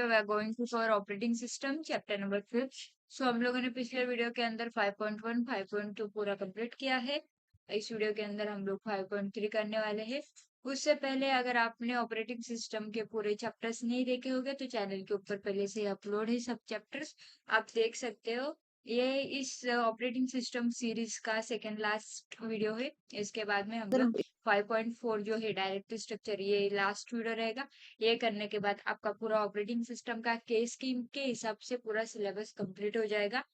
Video we are going to cover operating system chapter number 5। So हम लोगों ने पिछले वीडियो के अंदर 5.1 5.2 पूरा कंप्लीट किया है। इस वीडियो के अंदर हम लोग 5.3 करने वाले हैं। उससे पहले अगर आपने ऑपरेटिंग सिस्टम के पूरे चैप्टर्स नहीं देखे होंगे तो चैनल के ऊपर पहले से अपलोड है सब चैप्टर्स, आप देख सकते हो। ये इस ऑपरेटिंग सिस्टम सीरीज का सेकेंड लास्ट वीडियो है। इसके बाद में हम लोग 5.4 जो है डायरेक्ट स्ट्रक्चर, ये लास्ट वीडियो रहेगा। ये करने के बाद आपका पूरा ऑपरेटिंग सिस्टम का केस स्कीम के हिसाब से पूरा सिलेबस कंप्लीट हो जाएगा।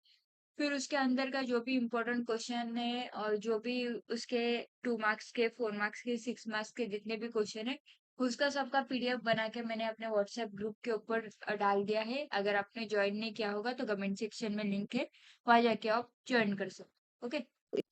फिर उसके अंदर का जो भी इम्पोर्टेंट क्वेश्चन है और जो भी उसके 2 मार्क्स के 4 मार्क्स के 6 मार्क्स के जितने भी क्वेश्चन है उसका सबका पीडीएफ बना के मैंने अपने व्हाट्सएप ग्रुप के ऊपर डाल दिया है। अगर आपने ज्वाइन नहीं किया होगा तो कमेंट सेक्शन में लिंक है, वहां जाके आप ज्वाइन कर सकते। ओके,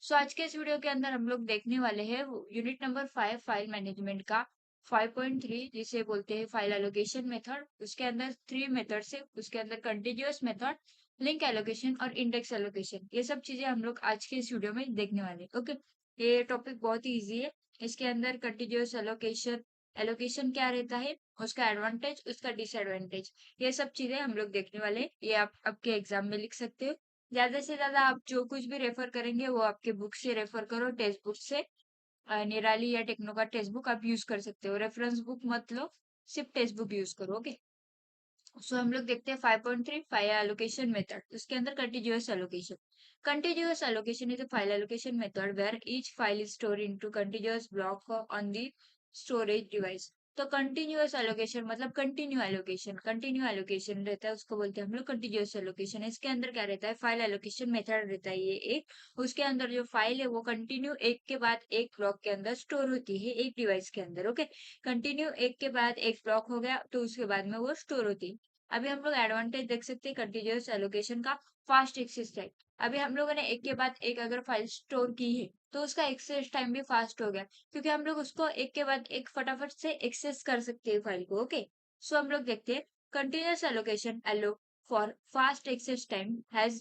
सो आज के इस वीडियो के अंदर हम लोग देखने वाले हैं यूनिट नंबर 5 फाइल मैनेजमेंट का 5.3 जिसे बोलते हैं फाइल एलोकेशन मेथड। उसके अंदर 3 मेथड है, उसके अंदर कंटिन्यूअस मेथड, लिंक एलोकेशन और इंडेक्स एलोकेशन। ये सब चीजें हम लोग आज के इस वीडियो में देखने वाले हैं। ओके, ये टॉपिक बहुत ही इजी है। इसके अंदर कंटिन्यूअस एलोकेशन, एलोकेशन क्या रहता है, उसका एडवांटेज, उसका डिसएडवांटेज, ये सब चीजें हम लोग देखने वाले हैं। ये आप आपके एग्जाम में लिख सकते हो। ज्यादा से ज्यादा आप जो कुछ भी रेफर करेंगे वो आपके बुक से रेफर करो, टेक्स्ट बुक से। निराली या टेक्नो का टेक्स्ट बुक आप यूज कर सकते हो, रेफरेंस बुक मत लो, सिर्फ टेक्स्ट बुक यूज करो। ओके, सो हम लोग देखते हैं 5.3 फाइल एलोकेशन मेथड। उसके अंदर continuous allocation, continuous allocation is a file allocation method where each file is store into continuous block on the storage device. तो कंटिन्यूअस एलोकेशन मतलब कंटिन्यू एलोकेशन, कंटिन्यू एलोकेशन रहता है, उसको बोलते हैं हम लोग कंटिन्यूअस एलोकेशन। इसके अंदर क्या रहता है, फाइल एलोकेशन मेथड रहता है ये एक। उसके अंदर जो फाइल है वो कंटिन्यू एक के बाद एक ब्लॉक के अंदर स्टोर होती है एक डिवाइस के अंदर। ओके, कंटिन्यू एक के बाद एक ब्लॉक हो गया तो उसके बाद में वो स्टोर होती है। अभी हम लोग एडवांटेज देख सकते हैं कंटिन्यूअस एलोकेशन का, फास्ट एक्सेस टाइम। अभी हम लोगों ने एक के बाद एक अगर फाइल स्टोर की है तो उसका एक्सेस टाइम भी फास्ट हो गया, क्योंकि हम लोग उसको एक के बाद एक फटाफट से एक्सेस कर सकते हैं फाइल को। ओके, सो हम लोग देखते हैं continuous allocation allow for fast access time has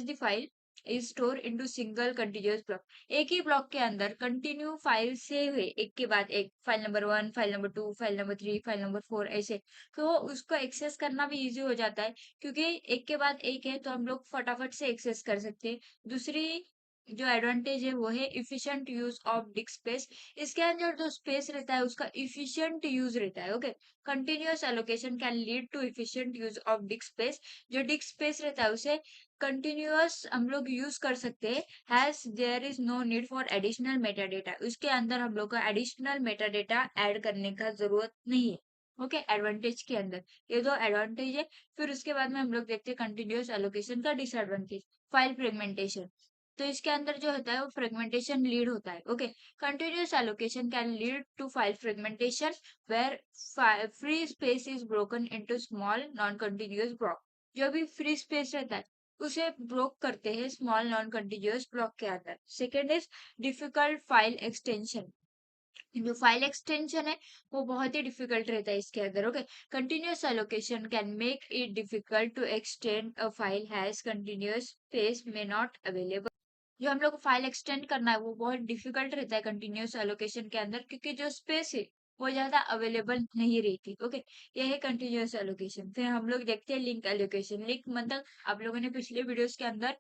the file is store into single continuous block. एक ही ब्लॉक के अंदर कंटिन्यू फाइल से हुए एक के बाद एक, file number 1, file number 2, file number 3, file number 4, ऐसे। तो उसको एक्सेस करना भी इजी हो जाता है, क्योंकि एक के बाद एक है तो हम लोग फटाफट से एक्सेस कर सकते हैं। दूसरी जो एडवांटेज है वो है efficient use of disk space. इसके अंदर जो स्पेस रहता है उसका इफिशिएंट यूज रहता है। Okay, continuous allocation can lead to efficient use of disk space. जो डिस्क स्पेस रहता है उसे कंटिन्यूअस हम लोग यूज कर सकते हैं। Has there is no need for additional meta data, उसके अंदर हम लोग को एडिशनल मेटा डेटा ऐड करने का जरूरत नहीं है। ओके, एडवांटेज के अंदर ये दो एडवांटेज है। फिर उसके बाद में हम लोग देखते हैं कंटिन्यूअस एलोकेशन का डिसएडवांटेज, फाइल फ्रेगमेंटेशन। तो इसके अंदर जो होता है वो फ्रेगमेंटेशन लीड होता है। Okay, continuous allocation can lead to file fragmentation where free space is broken into small non continuous block. जो भी फ्री स्पेस रहता है उसे ब्रोक करते हैं स्मॉल नॉन कंटिन्यूअस ब्लॉक के अंदर। Second is difficult file extension. जो फाइल एक्सटेंशन है वो बहुत ही डिफिकल्ट रहता है इसके अंदर। Okay, continuous allocation can make it difficult to extend a file has continuous space may not available. जो हम लोग को फाइल एक्सटेंड करना है वो बहुत डिफिकल्ट रहता है कंटिन्यूअस एलोकेशन के अंदर, क्योंकि जो स्पेस है वो ज्यादा अवेलेबल नहीं रहती। ओके, ये है कंटिन्यूअस एलोकेशन। फिर हम लोग देखते हैं लिंक एलोकेशन। लिंक मतलब आप लोगों ने पिछले वीडियोस के अंदर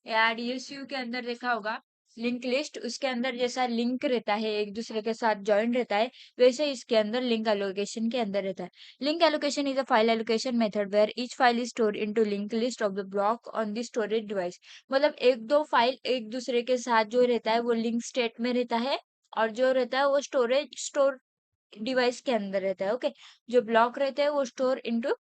या डीएसयू के अंदर देखा होगा लिंक लिस्ट, उसके अंदर जैसा लिंक रहता है एक दूसरे के साथ जॉइन रहता है, वैसे इसके अंदर लिंक एलोकेशन के अंदर रहता है। Link allocation is a file allocation method where each file is stored into link list of the block on the storage device. मतलब एक दो फाइल एक दूसरे के साथ जो रहता है वो लिंक स्टेट में रहता है, और जो रहता है वो स्टोर डिवाइस के अंदर रहता है। ओके, जो ब्लॉक रहते हैं वो स्टोर इनटू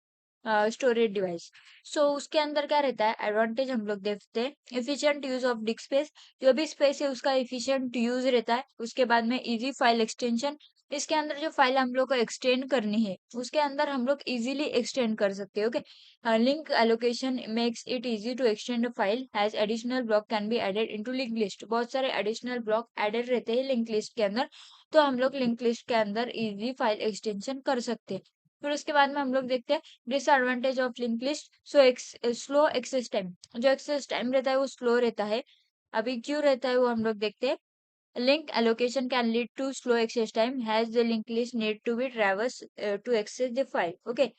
स्टोरेज डिवाइस। सो उसके अंदर क्या रहता है, एडवांटेज हम लोग देखते हैं efficient use of disk space. जो भी स्पेस है उसका एफिशिएंट यूज रहता है। उसके बाद में इजी फाइल एक्सटेंशन। इसके अंदर जो फाइल हम लोग को एक्सटेंड करनी है उसके अंदर हम लोग इजीली एक्सटेंड कर सकते हैं। Okay, link allocation makes it easy to extend a file has additional block can be added into link list. बहुत सारे एडिशनल ब्लॉक एडेड रहते हैं लिंक लिस्ट के अंदर, तो हम लोग लिंक लिस्ट के अंदर इजी फाइल एक्सटेंशन कर सकते हैं। फिर उसके बाद में हम लोग देखते हैं disadvantage of link list. So slow access time, जो एक्सेस टाइम रहता है वो स्लो रहता है। अभी क्यों रहता है वो हम लोग देखते हैं। Link allocation can lead to slow access time has the link list need to be traverse to access the file. Okay,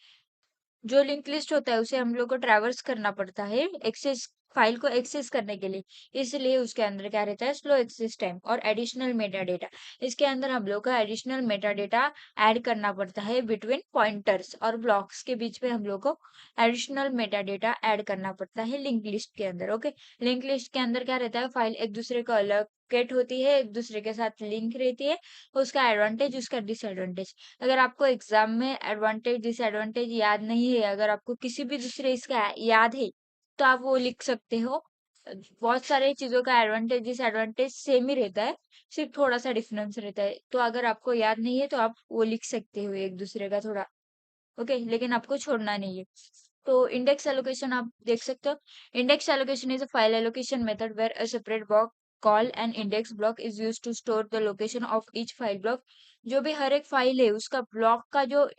जो लिंक लिस्ट होता है उसे हम लोग को ट्रैवर्स करना पड़ता है एक्सेस फाइल को एक्सेस करने के लिए। इसलिए उसके अंदर क्या रहता है, स्लो एक्सेस टाइम और एडिशनल मेटा डेटा। इसके अंदर हम लोग का एडिशनल मेटा डेटा ऐड करना पड़ता है बिटवीन पॉइंटर्स और ब्लॉक्स के बीच में हम लोग को एडिशनल मेटा डेटा ऐड करना पड़ता है लिंक लिस्ट के अंदर। ओके, लिंक लिस्ट के अंदर क्या रहता है, फाइल एक दूसरे को अलग गेट होती है, एक दूसरे के साथ लिंक रहती है, उसका एडवांटेज उसका डिसएडवांटेज। अगर आपको एग्जाम में एडवांटेज डिसएडवांटेज याद नहीं है, अगर आपको किसी भी दूसरे इसका याद है तो आप वो लिख सकते हो। बहुत सारे चीजों का एडवांटेज डिसएडवांटेज सेम ही रहता है, सिर्फ थोड़ा सा डिफरेंस रहता है। तो अगर आपको याद नहीं है तो आप वो लिख सकते हो एक दूसरे का थोड़ा। ओके, लेकिन आपको छोड़ना नहीं है। तो इंडेक्स एलोकेशन आप देख सकते हो। Index allocation is a file allocation method where a separate block call an index block is used to store the location of each file block. जो भी हर एक फाइल है उसका ब्लॉक का जो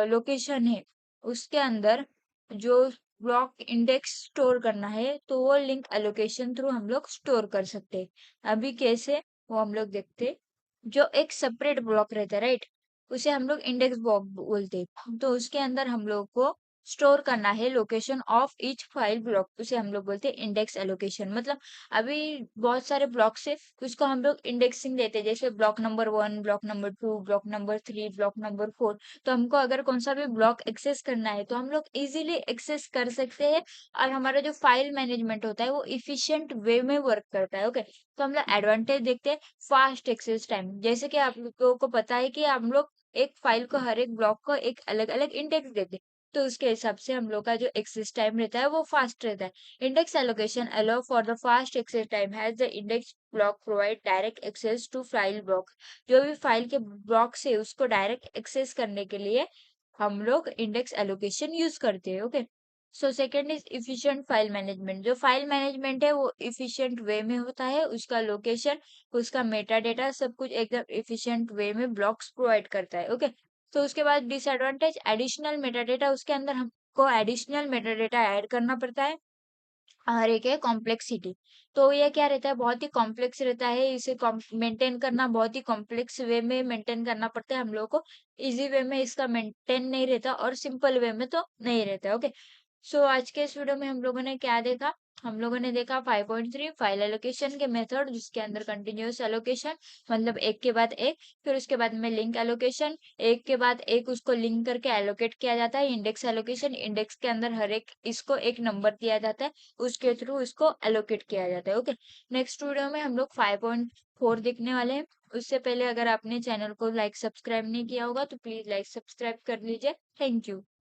लोकेशन है, उसके अंदर जो ब्लॉक इंडेक्स स्टोर करना है, तो वो लिंक एलोकेशन थ्रू हम लोग स्टोर कर सकते हैं। अभी कैसे, वो हम लोग देखते हैं। जो एक सेपरेट ब्लॉक रहता है, राइट, उसे हम लोग इंडेक्स ब्लॉक बोलते हैं। तो उसके अंदर हम लोग को स्टोर करना है location of each file block, उसे हम लोग बोलते हैं इंडेक्स एलोकेशन। मतलब अभी बहुत सारे ब्लॉक से उसको हम लोग इंडेक्सिंग देते हैं, जैसे block number 1, block number 2, block number 3, block number 4। तो हमको अगर कौन सा भी ब्लॉक एक्सेस करना है तो हम लोग इजीली एक्सेस कर सकते हैं, और हमारा जो फाइल मैनेजमेंट होता है वो इफिशियंट वे में वर्क करता है। ओके, तो हम लोग एडवांटेज देखते हैं। फास्ट एक्सेस टाइम, जैसे कि आप लोगों को पता है कि हम लोग एक फाइल को, हर एक ब्लॉक को एक अलग अलग इंडेक्स देते हैं, तो उसके हिसाब से हम लोग का जो एक्सेस टाइम रहता है वो फास्ट रहता है। Index allocation allow for the fast access time has the index block provide direct access to file block. जो भी फाइल के ब्लॉक से उसको डायरेक्ट एक्सेस करने के लिए हम लोग इंडेक्स एलोकेशन यूज करते हैं। Okay, so second is efficient file management. जो फाइल मैनेजमेंट है वो इफिशिएंट वे में होता है, उसका लोकेशन, उसका मेटा डेटा सब कुछ एकदम इफिशिएंट वे में ब्लॉक्स प्रोवाइड करता है। ओके, तो उसके बाद डिसएडवांटेज एडिशनल मेटा डेटा। उसके अंदर हमको एडिशनल मेटा डेटा ऐड करना पड़ता है। और एक है कॉम्प्लेक्सिटी। तो ये क्या रहता है, बहुत ही कॉम्प्लेक्स रहता है, इसे मेंटेन करना बहुत ही कॉम्प्लेक्स वे में मेंटेन करना पड़ता है हम लोगों को। इजी वे में इसका मेंटेन नहीं रहता, और सिंपल वे में तो नहीं रहता। ओके, सो आज के इस वीडियो में हम लोगों ने क्या देखा, हम लोगों ने देखा 5.3 फाइल एलोकेशन के मेथड, जिसके अंदर कंटिन्यूअस एलोकेशन मतलब एक के बाद एक, फिर उसके बाद में लिंक एलोकेशन, एक के बाद एक उसको लिंक करके एलोकेट किया जाता है। इंडेक्स एलोकेशन, इंडेक्स के अंदर हर एक इसको एक नंबर दिया जाता है, उसके थ्रू इसको एलोकेट किया जाता है। ओके, नेक्स्ट वीडियो में हम लोग 5.4 देखने वाले हैं। उससे पहले अगर आपने चैनल को लाइक सब्सक्राइब नहीं किया होगा तो प्लीज लाइक सब्सक्राइब कर लीजिए। Thank you.